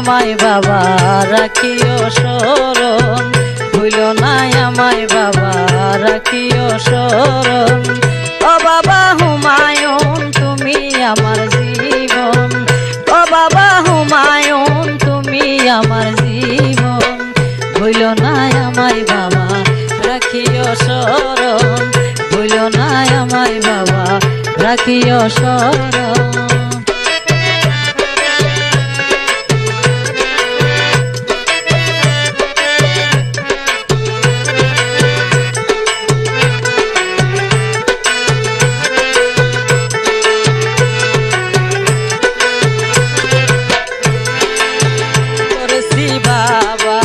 আমায় বাবা রাখিও শরণ, ভুলো না আমায় বাবা রাখিও শরণ। ও বাবা হুমায়ুন তুমি আমার জীবন, ও বাবা হুমায়ুন তুমি আমার জীবন, ভুলো না আমায় বাবা রাখিও শরণ, ভুলো না আমায় বাবা রাখিও শরণ। বাবা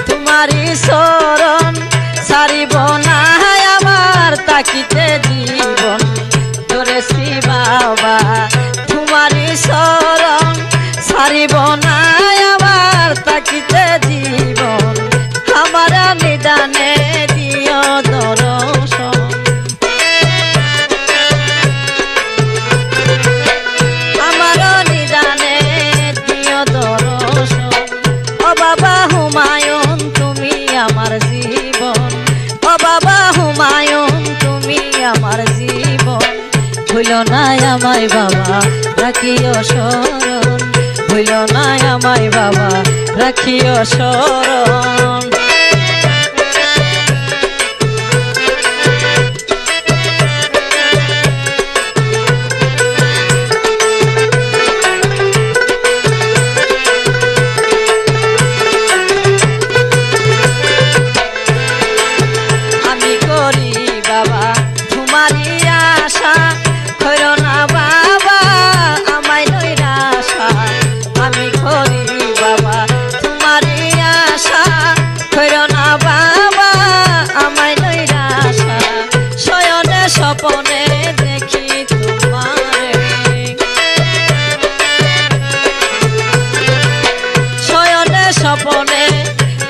তোমারি শরণ, সারিব না আমার তাকিতে জীবন। ধরেছি বাবা তোমারি শরণ, সারিব না আমার তাকিতে জীবন। আমার নিদানে দিও দর্শন, আমার নিদানে দিও দর্শন। ও বাবা হুমায়ুন তুমি আমার জীবন, ও বাবা হুমায়ুন তুমি আমার জীবন, ভুলো না আমায় বাবা রাখিও শরণ, ভুলো না আমায় বাবা রাখিও শরণ। বাবা তোমারি আশা করো না বাবা আমায় নৈরাশা, আমি করি বাবা তোমারি আশা করো না বাবা আমায় নৈরাশা। শয়নে স্বপনে দেখি তোমারে, শয়নে স্বপনে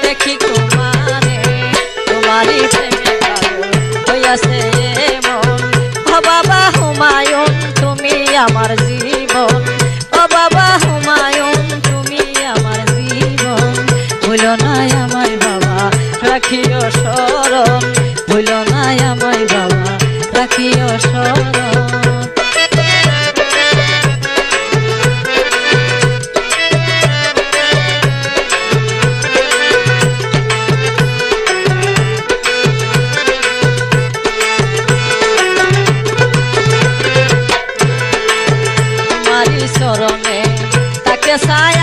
দেখি তোমারে, তোমারি প্রেমে হইয়াছে মন। ও বাবা হুমায়ুন তুমি আমার জীবন, ও বাবা হুমায়ুন তুমি আমার জীবন, ভুলো না আমায় বাবা রাখিও শরণ, ভুলো না আমায় বাবা রাখিও শরণ। শরণে তাকে ছায়া